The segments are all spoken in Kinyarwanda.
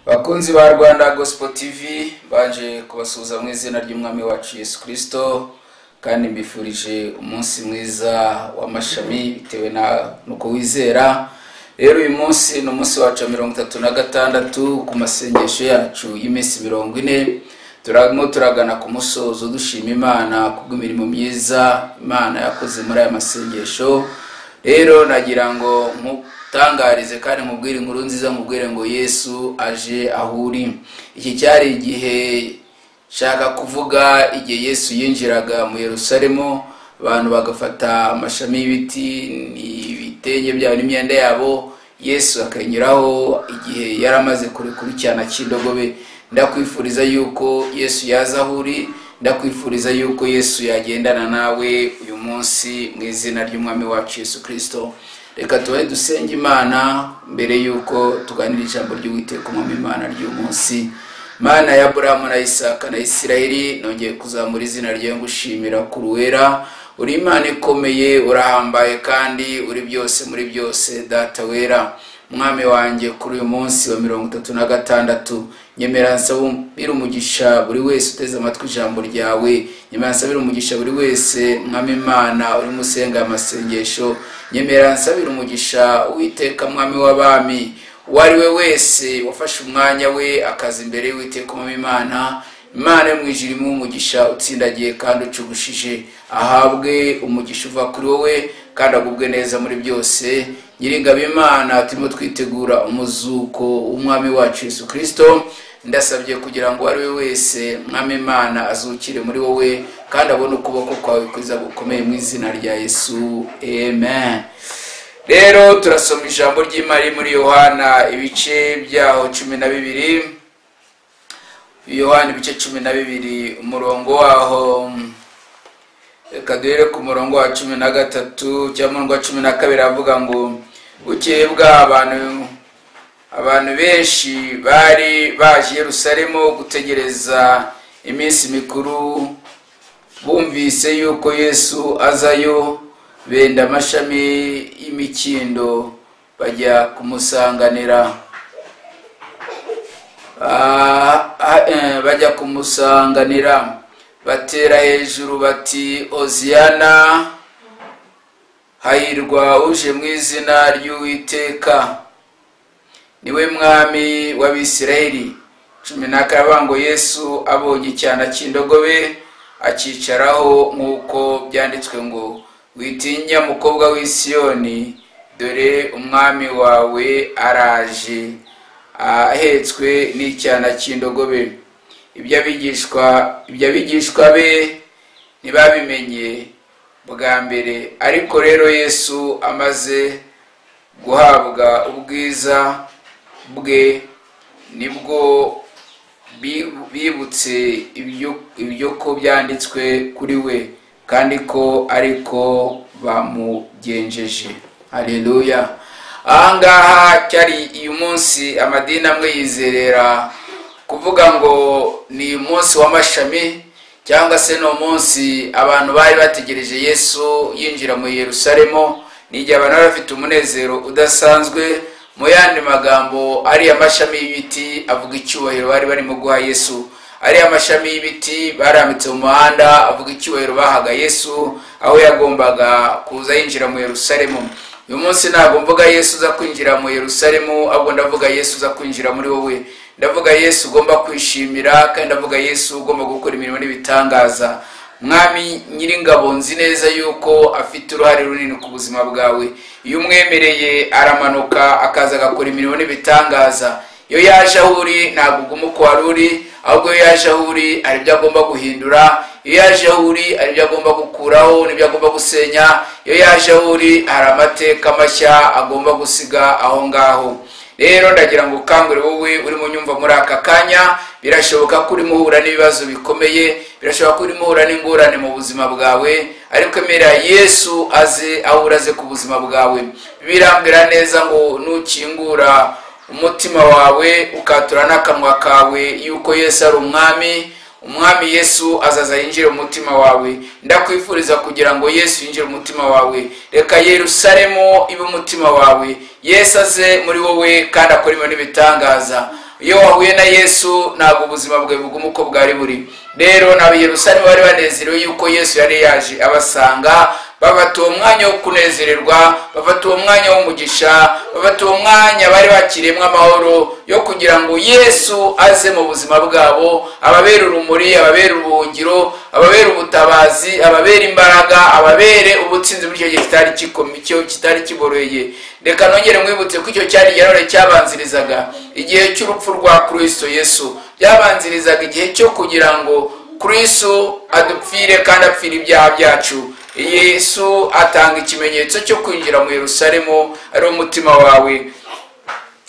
Bakunzi ba Rwanda Gospel TV baje kubasuhuza mu izina ry'umwami wacu Yesu Kristo, kandi mbifurije umunsi mwiza w'amashami bitewe nuko wizera. Rero uyu munsi ni umunsi wacu 36 ku masengesho yacu y'iminsi 40. Turagamo turagana ku musozo dushima Imana kubw'imirimo myiza Imana yakoze muri aya masengesho. Rero nagira ngo tangarize kandi mubwire inkuru nziza, mubwire ngo Yesu aje ahuri. Iki cyari igihe shaka kuvuga igihe Yesu yinjiraga mu Yerusalemu, abantu bagafata amashami y'ibiti n'ibitenge byabo n'imyenda yabo, Yesu akanyuraho igihe yaramaze kurekurikirana cy'indogobe. Ndakwifuriza yuko Yesu yaza ahuri, ndakwifuriza yuko Yesu yagendana nawe uyu munsi mu izina ry'umwami wacu Yesu Kristo. Reka tubahe dusenge Imana mbere yuko tuganira ijambo ry'Uwiteka umwami Imana ry'umunsi. Mana ya Abrahamu na Isaka na Isiraheli, nongeye kuzamura izina ryawe ngushimira kuruwera. Uri Imana ikomeye, urahambaye kandi uri byose muri byose, data wera. Mwami wanjye kuri uyu munsi wa 36, nyemera nsabira umugisha buri wese uteze amatwi ijambo ryawe. Nyemera nsabira umugisha buri wese mwami Imana uri musenga amasengesho. Nyemera nsabira umugisha Uwiteka mwami w'abami, wari we wese wafashe umwanya we akaza imbere y'Uwiteka mwami Imana. Imana mu ijuru mu umugisha utsindagiye kandi ucugushije, ahabwe umugisha uva kuri wowe kandi agubwe neza muri byose. Nyiringabo Imana, turimo twitegura umuzuko w'umwami wacu Yesu Kristo. Ndasabye kugira ngo ari we wese mwami Imana azukire muri wowe kandi abone ukuboko kwawe kwiza gukomeye mu izina rya Yesu, amen. Rero turasoma ijambo ry'Imana muri Yohana ibice byaho 12. Yohana ibice 12 umurongo waho, reka duhere ku murongo wa 13 cyangwa wa 12, avuga ngo bukeye abantu benshi bari baje Yerusalemu gutegereza iminsi mikuru, bumvise yuko Yesu azayo, benda amashami y'imikindo bajya kumusanganira. Batera hejuru bati Hoziyana, hahirwa uje mu izina ry'Uwiteka, niwe mwami w'Abisirayeli. 11 ngo Yesu abonye icyana cy'indogobe akicaraho, nk'uko byanditswe ngo witinya mukobwa w'Isiyoni, dore umwami wawe araje ahetswe n'icyana cy'indogobe. Ibyo abigishwa be ntibabimenye bwa mbere, ariko rero Yesu amaze guhabwa ubwiza bwe nibwo bibutse ibyo ko byanditswe kuri we kandi ko ariko bamugenjeje. Haleluya. Ahangaha cyari uyu munsi amadini amwe yizerera kuvuga ngo ni umunsi w'amashami, cyangwa se no munsi abantu bari bategereje Yesu yinjira mu Yerusalemu. Nijye abantu bafite umunezero udasanzwe. Mu yandi magambo, ari amashami y'ibiti avuga icyubahiro bari barimo guha Yesu. Ari amashami y'ibiti barambitse mu muhanda avuga icyubahiro bahaga Yesu aho yagombaga kuza yinjira mu Yerusalemu. Uyu munsi ntabwo mvuga Yesu uza kwinjira mu Yerusalemu, ahubwo ndavuga Yesu uza kwinjira muri wowe. Ndavuga Yesu ugomba kwishimira, kandi ndavuga Yesu ugomba gukora imirimo n'ibitangaza. Mwami Nyiringabo, nzi neza yuko afite uruhare runini ku buzima bwawe. Iyo umwemereye aramanuka akaza agakora imirimo n'ibitangaza. Iyo yaje aho uri ntabwo uguma uko wari uri, ahubwo iyo yaje aho uri hari ibyo agomba guhindura. Iyo yaje aho uri hari ibyo agomba gukuraho n'ibyo agomba gusenya. Iyo yaje aho uri hari amateka mashya agomba gusiga aho ngaho. Rero ndagira ngo ukangure wowe uri mu nyumva muri aka kanya. Birashoboka ko uri muhura n'ibibazo bikomeye, birashoboka ko uri muhura n'ingorane mu buzima bwawe, ariko emera Yesu aze aho uraze ku buzima bwawe. Birambira neza ngo nukingura umutima wawe ukatura n'akanwa kawe yuko Yesu ari umwami Yesu azaza yinjire mu mutima wawe. Ndakwifuriza kugira ngo Yesu yinjire mu mutima wawe. Reka Yerusalemu ibe umutima wawe. Yesu aze muri wowe kandi akora ibintu bitangaza. iyo wahuye na Yesu ntabwo ubuzima bwawe buguma uko bwari buri. Rero n'ab'i Yerusalemu bari banezerewe yuko Yesu yari yaje abasanga, bafata uwo mwanya wo kunezererwa, bafata uwo mwanya w'umugisha, bafata uwo mwanya bari bakiriyemo amahoro yo kugira ngo Yesu aze mu buzima bwabo, ababere urumuri, ababere ubuhungiro, ababere ubutabazi, ababere imbaraga, ababere ubutsinzi muri icyo gihe kitari kiboroheye. Reka nongere mwibutse ko icyo cyari igihe cyabanzirizaga igihe cy'urupfu rwa Kristo Yesu, byabanzirizaga igihe cyo kugira ngo Kristo adupfire kandi apfire ibyaha byacu. Yesu atanga ikimenyetso cyo kwinjira mu Yerusalemu ari umutima wawe.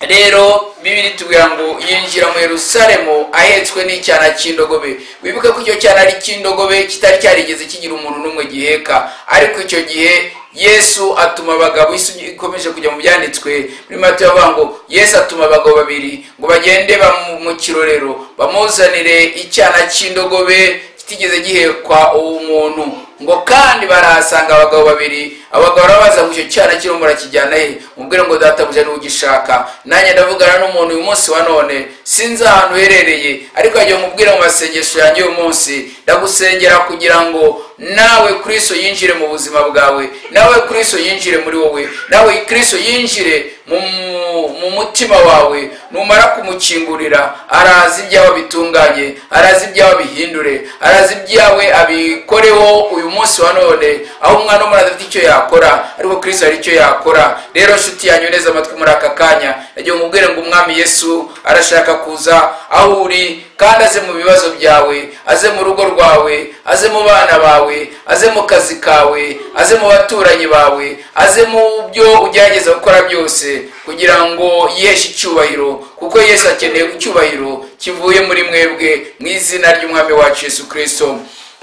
Rero Bibiri tubwira ngo yinjira mu Yerusalemu ahetswe n'icyana cy'indogobe. Wibuke ko icyo cyana ari cy'indogobe kitari cyarigeze kigira umuntu n'umwe giheka, ariko icyo gihe Yesu atuma abagabo, ikomeje kujya mu byanditswe muri Matayo avuga ngo Yesu atuma abagabo babiri ngo bagende mu kirorero bamuzanire icyana cy'indogobe kitigeze gihekwa umuntu, ngo kandi barahasanga abagabo babiri. Abagabo barabaza ngo icyo cyana kirimo murakijyana he? Mubwire ngo databuja ni ugishaka. Nanjye ndavugana n'umuntu uyu munsi wa none, sinzi ahantu uherereye, ariko ajya mubwire mu masengesho yanjye uyu munsi, ndagusengera kugira ngo nawe Kristo yinjire mu buzima bwawe, nawe Kristo yinjire muri wowe, nawe Kristo yinjire mu mutima wawe. Numara kumukingurira, arazi ibyawe bitunganye, arazi ibyawe bihindure, arazi ibyawe abikoreho uyu munsi wa none, aho umwana w'umuntu adafite icyo yakora, ariko Kristo hari icyo yakora. Rero nshuti yanyu, neza amatwi muri aka kanya, nagiye mubwire ngo umwami Yesu arashaka kuza aho uri, kandi aze mu bibazo byawe, aze mu rugo rwawe, aze mu bana bawe, aze mu kazi kawe, aze mu baturanyi bawe, aze mu byo ugerageza gukora byose, kugira ngo yeshe icyubahiro, kuko Yesu akeneye icyubahiro kivuye muri mwebwe, mu izina ry'umwami wacu Yesu Kristo.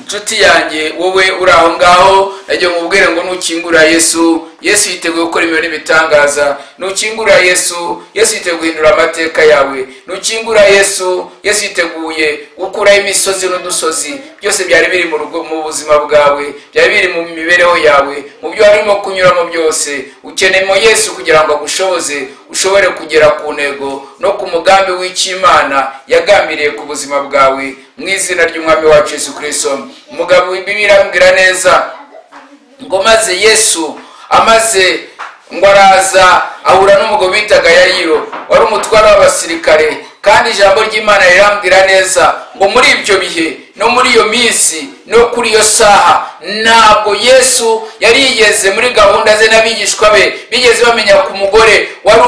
Nshuti yanjye, wowe uri aho ngaho, nagiye mubwire ngo nukingura Yesu, Yesu yiteguye gukora imirimo n'ibitangaza. Nukingura Yesu, Yesu yiteguye guhindura amateka yawe. Nukingura Yesu, Yesu yiteguye gukuraho imisozi n'udusozi byose byari biri mu buzima bwawe, byari biri mu mibereho yawe, mu byo harimo kunyuramo byose. Ukeneye Yesu kugira ngo agushoboze, ushobore kugera ku ntego no ku mugambi w'Imana yagambiriye ku buzima bwawe, mu izina ry'umwami wacu Yesu Kristo. Umugabo Bibiri arambwira neza ngo maze Yesu amaze ngo araza ahura n'umugabo bitaga Yayiro, wari umutware w'abasirikare, kandi ijambo ry'Imana rirambwira neza ngo muri ibyo bihe no muri iyo minsi no kuri iyo saha, ntabwo Yesu yari yigeze muri gahunda ze n'abigishwa be bigeze bamenya ku mugore wari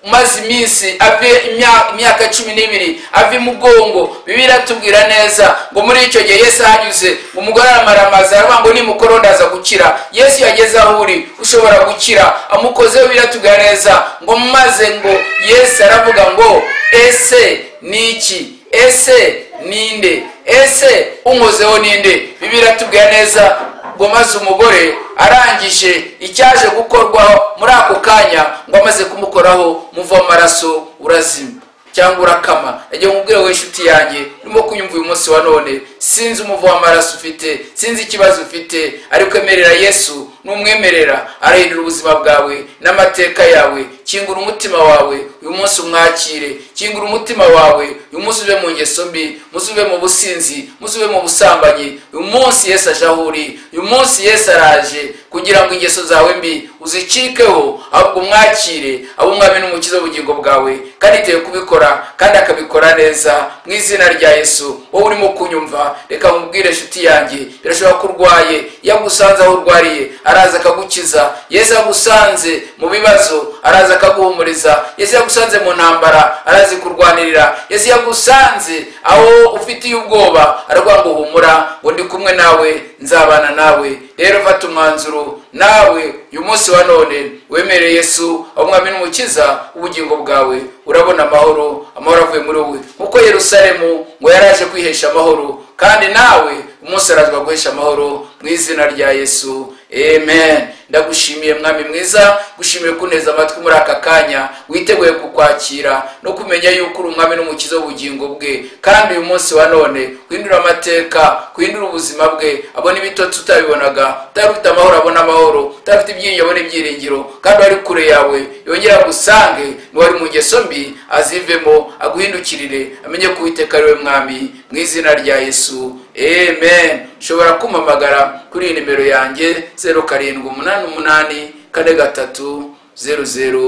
maze iminsi ave imyaka 12 ave mugongo. Bibiri atubwira neza ngo muri icyo gihe Yesu ahanyuze, umugore aramaramaza aravuga ngo nimukoro ndaza gukira. Yesu yageze aho uri ushobora gukira, amukozeho. Bibiri atubwira neza ngo maze ngo Yesu aravuga ngo ese niki, ese ninde, ese unkozeho ninde? Bibiri atubwira neza ngo maze umugore arangije icyaje gukorwa muri ako kanya, ngo amaze kumukoraho muva amaraso urazima cyangwa urakama. Nagiye mubwire we nshuti yanjye, urimo kunyumva uyu munsi wa none, sinzi umuvo w'amaraso ufite, sinzi ikibazo ufite, ariko emerera Yesu. Numwemerera arahindura ubuzima bwawe n'amateka yawe. Kingura umutima wawe uyu munsi umwakire, kingura umutima wawe uyu munsi ube mu ngeso mbi, musube mu businzi, musube mu busambanyi. Uyu munsi Yesu aje aho uri, uyu munsi Yesu araje kugira ngo ingeso zawe mbi uzicikeho, ahubwo umwakire abo umwami n'umukiza w'ubugingo bwawe, kandi iteye kubikora kandi akabikora neza, mu izina rya Yesu. Wowe urimo kunyumva, reka mubwire nshuti yanjye, birashoboka ko urwaye, yagusanze aho urwariye araza akagukiza. Yesu yagusanze mu bibazo araza akaguhumuriza. Yesu yagusanze mu ntambara arazi kurwanirira. Yesu yagusanze aho ufitiye ubwoba aravuga ngo humura, ngo ndi kumwe nawe, nzabana nawe. Rero fata umwanzuro nawe uyu munsi wa none, wemere Yesu umwami n'umukiza ubugingo bwawe, urabona amahoro avuye muri wowe, nkuko Yerusalemu ngo yaraje kwihesha amahoro, kandi nawe umunsi arazwa guhesha amahoro, mu izina rya Yesu. Amen. ndagushimiye mwami mwiza, gushimiye kuneza amatwi muri aka kanya, witeguye kukwakira no kumenya yuko uri umwami n'umukiza w'ubugingo bwe. Kandi uyu munsi wa none uhindura amateka, uhindura ubuzima bwe, abona ibitotsi utabibonaga, utafite amahoro abona amahoro, utafite ibyiringiro abona ibyiringiro, kandi wari kure yawe yongera gusange, n'uwari mu ngeso mbi azivemo, aguhindukirire, amenye ko Uwiteka ari we mwami, mu izina rya Yesu, amen. Ushobora kumpamagara kuri iyi nimero yanjye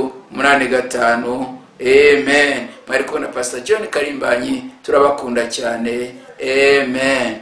0788430085. Amen. Mwari kumwe na Pastor John Karimbanyi, turabakunda cyane. Amen.